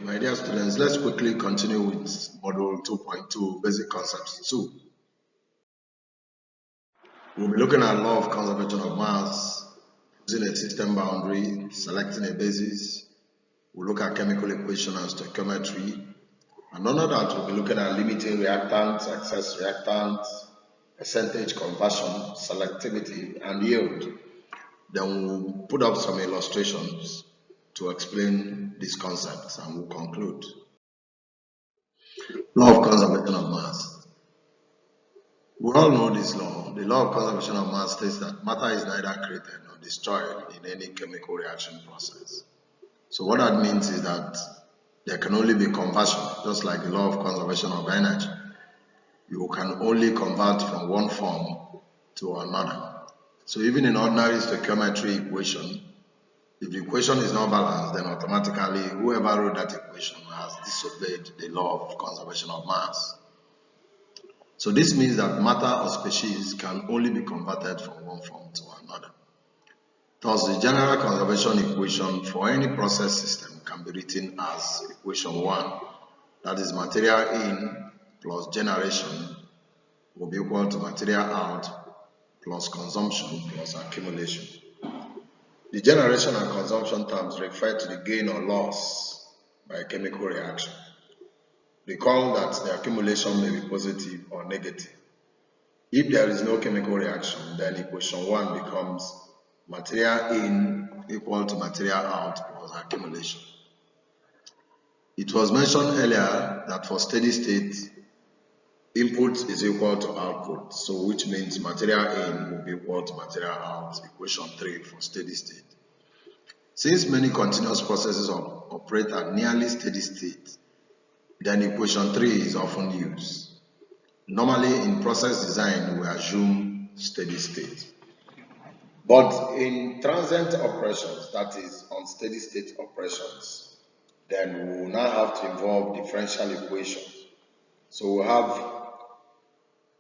my dear students, let's quickly continue with Module 2.2, Basic Concepts 2. We'll be looking at law of conservation of mass, using a system boundary, selecting a basis. We'll look at chemical equation and stoichiometry. And under that, we'll be looking at limiting reactants, excess reactants, percentage conversion, selectivity, and yield. Then we'll put up some illustrations to explain these concepts, and we'll conclude. Law of conservation of mass. We all know this law. The law of conservation of mass states that matter is neither created nor destroyed in any chemical reaction process. So what that means is that there can only be conversion, just like the law of conservation of energy. You can only convert from one form to another. So even in ordinary stoichiometry equation, if the equation is not balanced, then automatically whoever wrote that equation has disobeyed the law of conservation of mass. So this means that matter or species can only be converted from one form to another. Thus, the general conservation equation for any process system can be written as equation 1, that is material in plus generation will be equal to material out plus consumption plus accumulation. The generation and consumption terms refer to the gain or loss by a chemical reaction. Recall that the accumulation may be positive or negative. If there is no chemical reaction, then equation 1 becomes material in equal to material out plus accumulation. It was mentioned earlier that for steady state, input is equal to output, so which means material in will be equal to material out, equation 3 for steady state. Since many continuous processes operate at nearly steady state, then equation 3 is often used. Normally in process design, we assume steady state. But in transient operations, that is on steady state operations, then we will now have to involve differential equations. So we have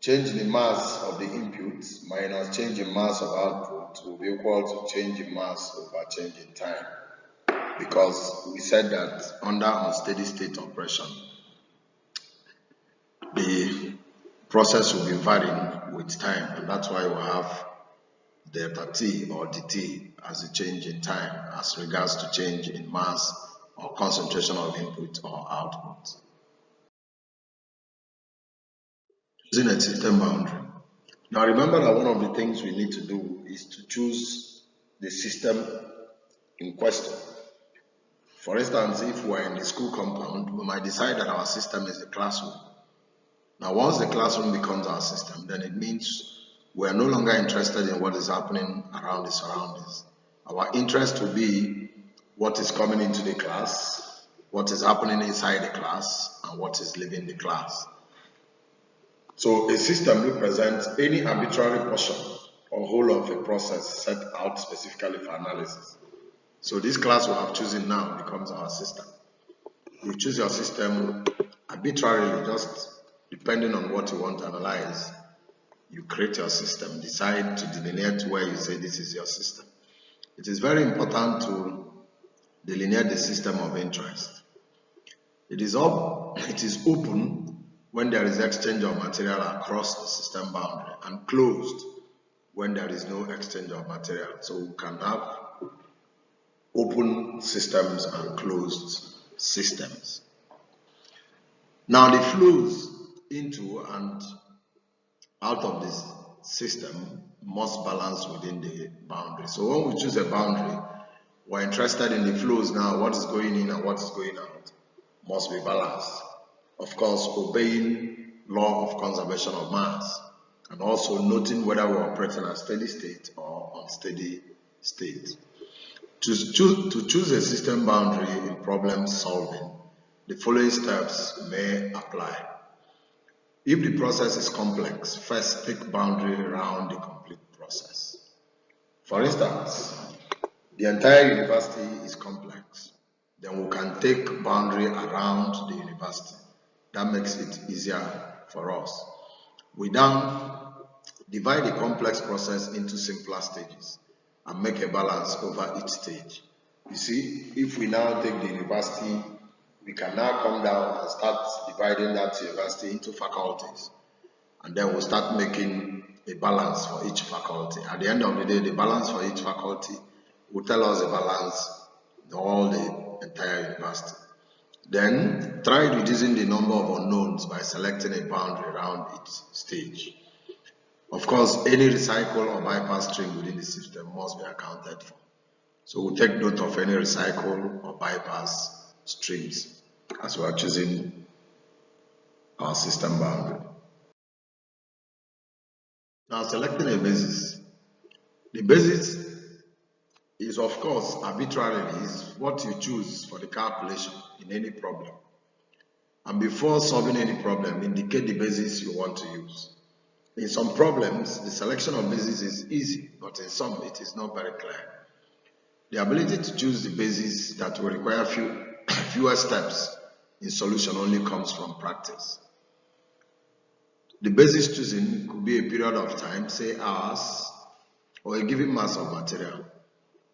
change in the mass of the input minus change in mass of output will be equal to change in mass over change in time. Because we said that under unsteady state operation, the process will be varying with time, and that's why we have delta t or dt as a change in time as regards to change in mass or concentration of input or output. Using a system boundary. Now remember that one of the things we need to do is to choose the system in question. For instance, if we're in the school compound, we might decide that our system is the classroom. Now once the classroom becomes our system, then it means we are no longer interested in what is happening around the surroundings. Our interest will be what is coming into the class, what is happening inside the class, and what is leaving the class. So a system represents any arbitrary portion or whole of a process set out specifically for analysis. So this class we have chosen now becomes our system. You choose your system arbitrarily, just depending on what you want to analyze. You create your system, decide to delineate where you say this is your system. It is very important to delineate the system of interest. It is open when there is exchange of material across the system boundary, and closed when there is no exchange of material. So we can have open systems and closed systems. Now the flows into and out of this system must balance within the boundary. So when we choose a boundary, we're interested in the flows now. What is going in and what is going out must be balanced. Of course, obeying law of conservation of mass, and also noting whether we're operating at steady state or unsteady state. To choose a system boundary in problem solving, the following steps may apply. If the process is complex, first take boundary around the complete process. For instance, the entire university is complex. Then we can take boundary around the university. That makes it easier for us. We now divide the complex process into simpler stages and make a balance over each stage. You see, if we now take the university, we can now come down and start dividing that university into faculties. And then we'll start making a balance for each faculty. At the end of the day, the balance for each faculty will tell us the balance in all the entire university. Then try reducing the number of unknowns by selecting a boundary around each stage. Of course, any recycle or bypass stream within the system must be accounted for. So we'll take note of any recycle or bypass streams as we are choosing our system boundary. Now, selecting a basis. The basis is, of course, arbitrarily is what you choose for the calculation in any problem. And before solving any problem, indicate the basis you want to use. In some problems, the selection of basis is easy, but in some, it is not very clear. The ability to choose the basis that will require fewer steps in solution only comes from practice. The basis choosing could be a period of time, say hours, or a given mass of material.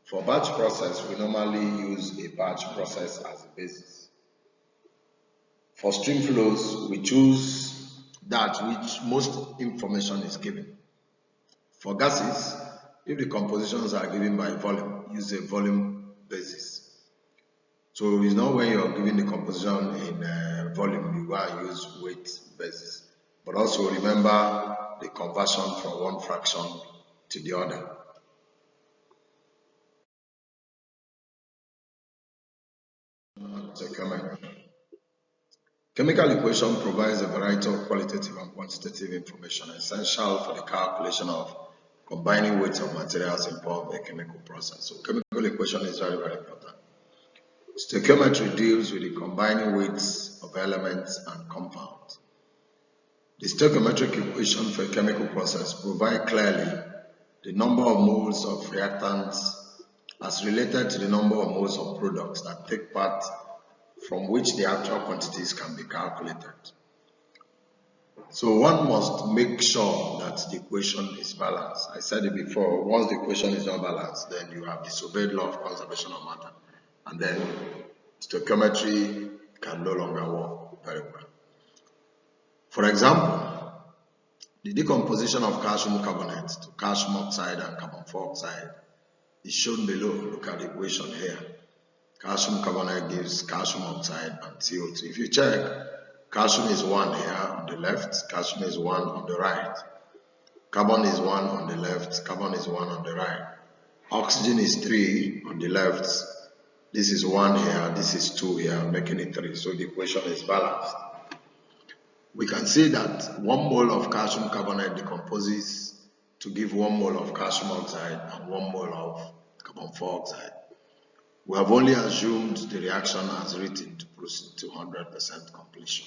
For batch process, we normally use a batch process as a basis. For stream flows, we choose that which most information is given. For gases, if the compositions are given by volume, use a volume basis. So it's not when you're given the composition in volume, you go and use weight basis. But also remember the conversion from one fraction to the other. Chemical equation provides a variety of qualitative and quantitative information essential for the calculation of combining weights of materials involved in a chemical process. So chemical equation is very, very important. Stoichiometry deals with the combining weights of elements and compounds. The stoichiometric equation for a chemical process provides clearly the number of moles of reactants as related to the number of moles of products that take part, from which the actual quantities can be calculated. So one must make sure that the equation is balanced. I said it before, once the equation is not balanced, then you have disobeyed law of conservation of matter, and then stoichiometry can no longer work very well. For example, the decomposition of calcium carbonate to calcium oxide and carbon dioxide is shown below. Look at the equation here. Calcium carbonate gives calcium oxide and CO2. If you check, calcium is 1 here on the left, calcium is 1 on the right. Carbon is 1 on the left, carbon is 1 on the right. Oxygen is 3 on the left. This is 1 here, this is 2 here, making it 3. So the equation is balanced. We can see that 1 mole of calcium carbonate decomposes to give 1 mole of calcium oxide and 1 mole of carbon dioxide. We have only assumed the reaction as written to proceed to 100% completion.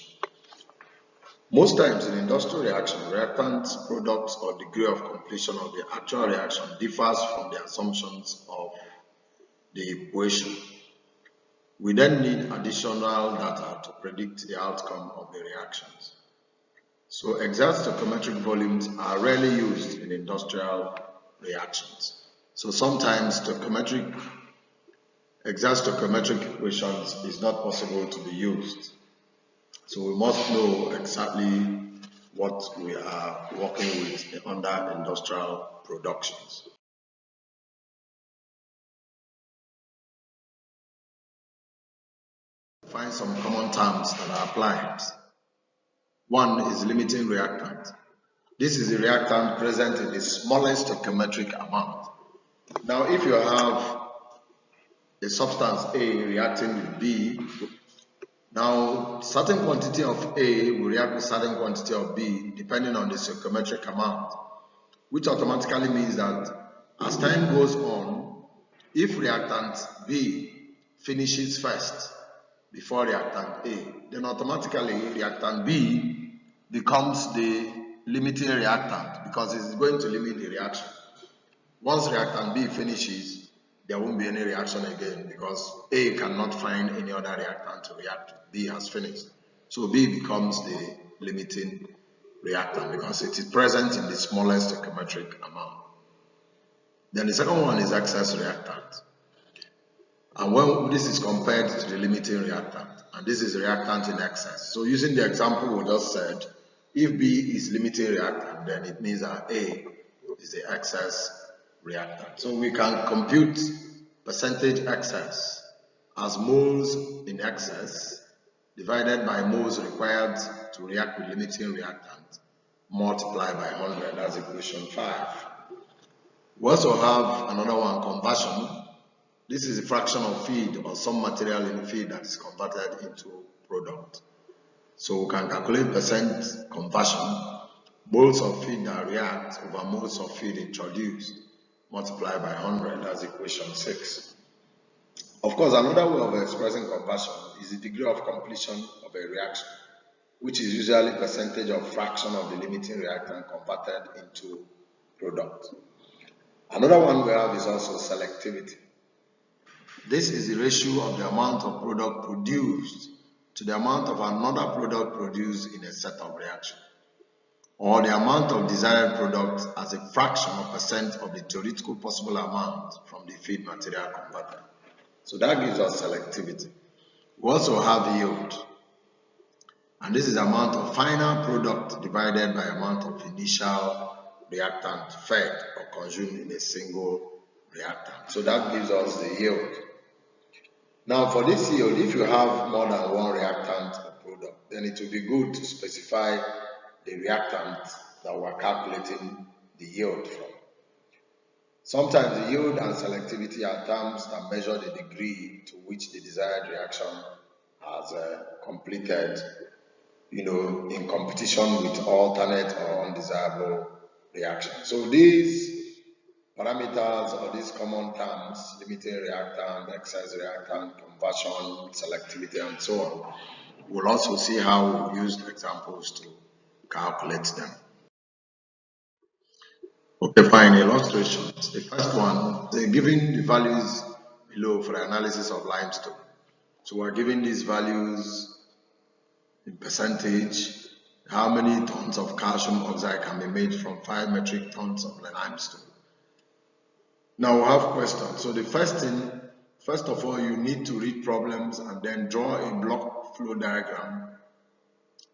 Most times in industrial reaction, reactants, products, or degree of completion of the actual reaction differs from the assumptions of the equation. We then need additional data to predict the outcome of the reactions. So exact stoichiometric volumes are rarely used in industrial reactions. So sometimes exact stoichiometric equations is not possible to be used. So we must know exactly what we are working with under industrial productions. Find some common terms that are applied. One is limiting reactant. This is the reactant present in the smallest stoichiometric amount. Now, if you have a substance A reacting with B, now certain quantity of A will react with certain quantity of B depending on the stoichiometric amount, which automatically means that as time goes on, if reactant B finishes first before reactant A, then automatically reactant B becomes the limiting reactant because it's going to limit the reaction. Once reactant B finishes, there won't be any reaction again because A cannot find any other reactant to react with. B has finished. So B becomes the limiting reactant because it is present in the smallest stoichiometric amount. Then the second one is excess reactant. And when this is compared to the limiting reactant, and this is reactant in excess. So using the example we just said, if B is limiting reactant, then it means that A is the excess reactant. So we can compute percentage excess as moles in excess divided by moles required to react with limiting reactant multiplied by 100. That's equation 5. We also have another one, conversion. This is a fraction of feed or some material in feed that is converted into product. So we can calculate percent conversion, moles of feed that react over moles of feed introduced, multiplied by 100. That's equation 6. Of course, another way of expressing conversion is the degree of completion of a reaction, which is usually percentage of fraction of the limiting reactant converted into product. Another one we have is also selectivity. This is the ratio of the amount of product produced to the amount of another product produced in a set of reaction, or the amount of desired product as a fraction of percent of the theoretical possible amount from the feed material converted. So that gives us selectivity. We also have yield, and this is the amount of final product divided by amount of initial reactant fed or consumed in a single reactant. So that gives us the yield. Now for this yield, if you have more than one reactant or product, then it will be good to specify the reactant that we're calculating the yield from. Sometimes the yield and selectivity are terms that measure the degree to which the desired reaction has completed, in competition with alternate or undesirable reactions. So these parameters or these common terms, limiting reactant, excess reactant, conversion, selectivity, and so on, we'll also see how we used examples to calculate them. Okay, fine. Illustrations. The first one, they're giving the values below for the analysis of limestone. So we're giving these values in percentage, how many tons of calcium oxide can be made from 5 metric tons of limestone. Now we have questions. So the first thing, first of all, you need to read problems and then draw a block flow diagram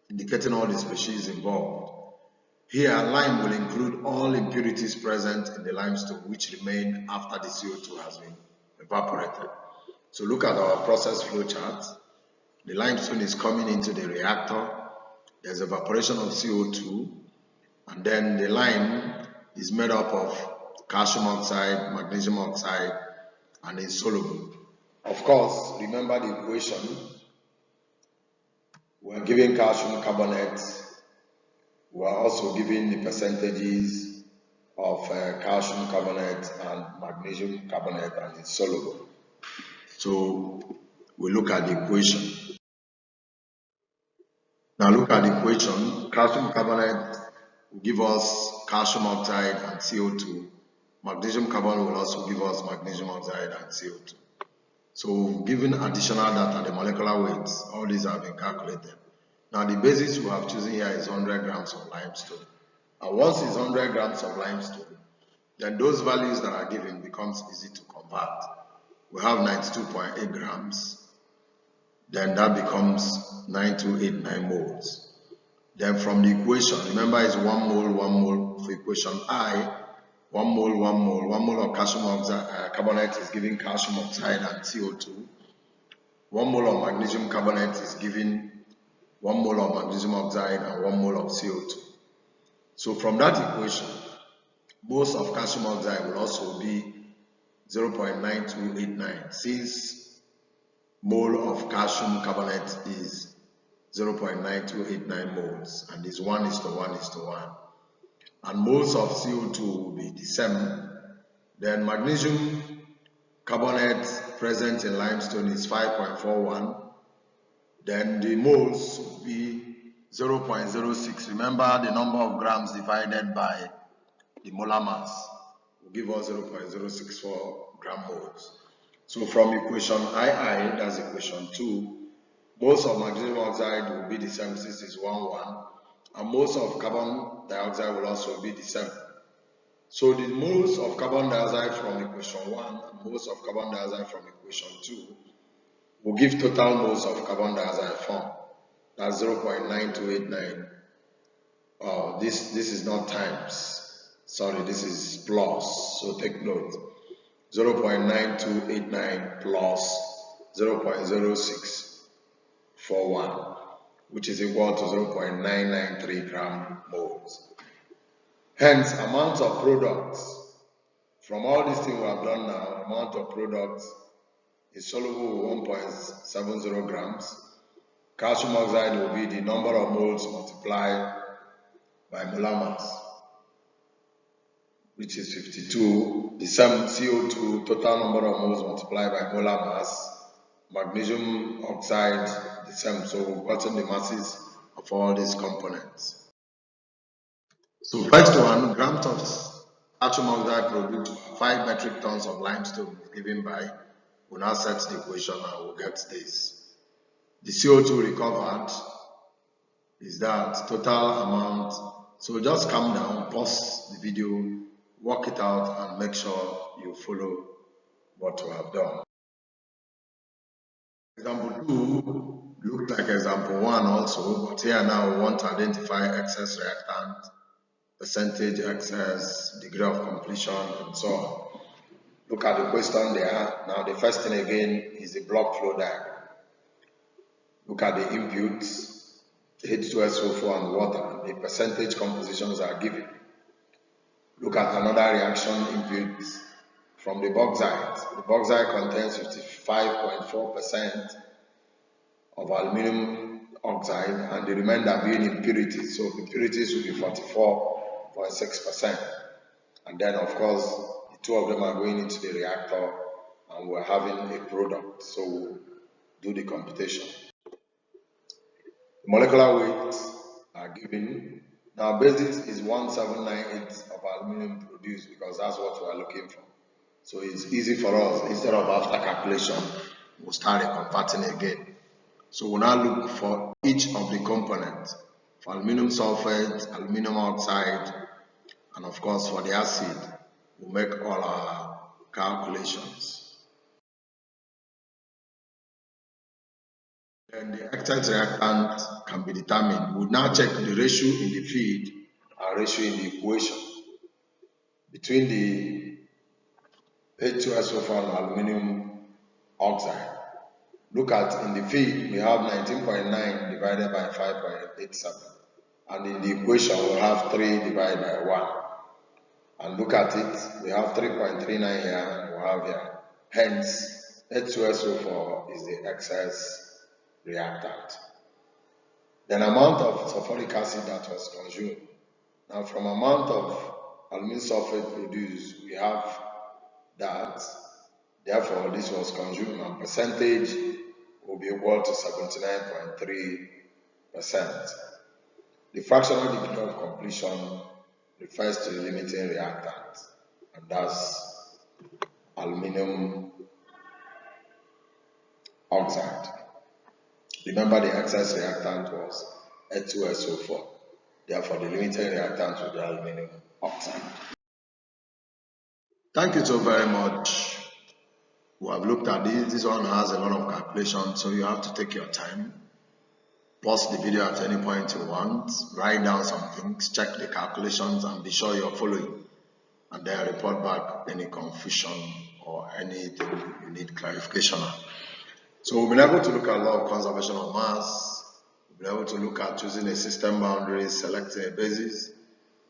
indicating all the species involved. Here, lime will include all impurities present in the limestone which remain after the CO2 has been evaporated. So look at our process flow chart. The limestone is coming into the reactor. There's evaporation of CO2, and then the lime is made up of calcium oxide, magnesium oxide, and is soluble. Of course, remember the equation. We're given calcium carbonate. We're also given the percentages of calcium carbonate and magnesium carbonate, and it's soluble. So we look at the equation. Now look at the equation. Calcium carbonate will give us calcium oxide and CO2. Magnesium carbonate will also give us magnesium oxide and CO2. So given additional data, the molecular weights, all these have been calculated. Now the basis we have chosen here is 100 grams of limestone. And once it's 100 grams of limestone, then those values that are given becomes easy to convert. We have 92.8 grams. Then that becomes 9289 moles. Then from the equation, remember it's 1 mole for equation I, 1 mole, 1 mole. 1 mole of calcium oxide, carbonate is giving calcium oxide and CO2. 1 mole of magnesium carbonate is giving 1 mole of magnesium oxide and 1 mole of CO2. So from that equation, moles of calcium oxide will also be 0.9289, since mole of calcium carbonate is 0.9289 moles, and is 1:1:1. And moles of CO2 will be the same. Then magnesium carbonate present in limestone is 5.41. Then the moles will be 0.06. Remember, the number of grams divided by the molar mass will give us 0.064 gram moles. So from equation II, that's equation 2, moles of magnesium oxide will be the same, since it's 1:1, and moles of carbon dioxide will also be the same. So the moles of carbon dioxide from equation 1 and moles of carbon dioxide from equation 2 will give total moles of carbon dioxide formed. That's 0.9289. Oh, this is not times. Sorry, this is plus. So take note. 0.9289 plus 0.0641, which is equal to 0.993 gram moles. Hence, amount of products from all these things we have done now, amount of products is soluble 1.70 grams. Calcium oxide will be the number of moles multiplied by molar mass, which is 52. The same CO2, total number of moles multiplied by molar mass. Magnesium oxide, the same. So we've gotten the masses of all these components. So first one, grams of calcium oxide produced 5 metric tons of limestone given by, we'll now set the equation and we'll get this. The CO2 recovered is that total amount. So just calm down, pause the video, work it out and make sure you follow what we have done. Example 2 looks like example 1 also, but here now we want to identify excess reactant, percentage excess, degree of completion, and so on. Look at the question there. Now the first thing again is the block flow diagram. Look at the inputs, H2SO4 and water. The percentage compositions are given. Look at another reaction input from the bauxite. The bauxite contains 55.4% of aluminum oxide and the remainder being impurities. So impurities will be 44.6%. And then of course, the two of them are going into the reactor and we're having a product. So we'll do the computation. The molecular weights are given. Now basis is 1798 of aluminum produced because that's what we are looking for. So it's easy for us. Instead of after calculation, we'll start converting again. So we'll now look for each of the components. For aluminum sulfate, aluminum oxide, and of course for the acid, we'll make all our calculations. Then the excess reactant can be determined. We'll now check the ratio in the feed and ratio in the equation between the H2SO4 and aluminum oxide. Look at in the feed, we have 19.9 divided by 5.87. And in the equation, we have 3 divided by 1. And look at it, we have 3.39 here and we have here. Hence, H2SO4 is the excess reactant. Then amount of sulfuric acid that was consumed. Now from amount of aluminum sulfate produced, we have that. Therefore, this was consumed and percentage will be equal to 79.3%. The fractional degree of completion refers to the limiting reactant, and that's aluminum oxide. Remember the excess reactant was H2SO4. Therefore, the limiting reactant will be aluminum oxide. Thank you so very much. We have looked at this. This one has a lot of calculations, so you have to take your time. Pause the video at any point you want. Write down some things, check the calculations, and be sure you're following. And then report back any confusion or anything you need clarification on. So we've been able to look at law of conservation of mass. We've been able to look at choosing a system boundary, selecting a basis,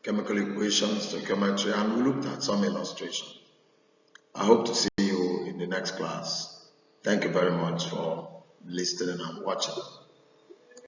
chemical equations, stoichiometry, and we looked at some illustrations. I hope to see you in the next class. Thank you very much for listening and watching.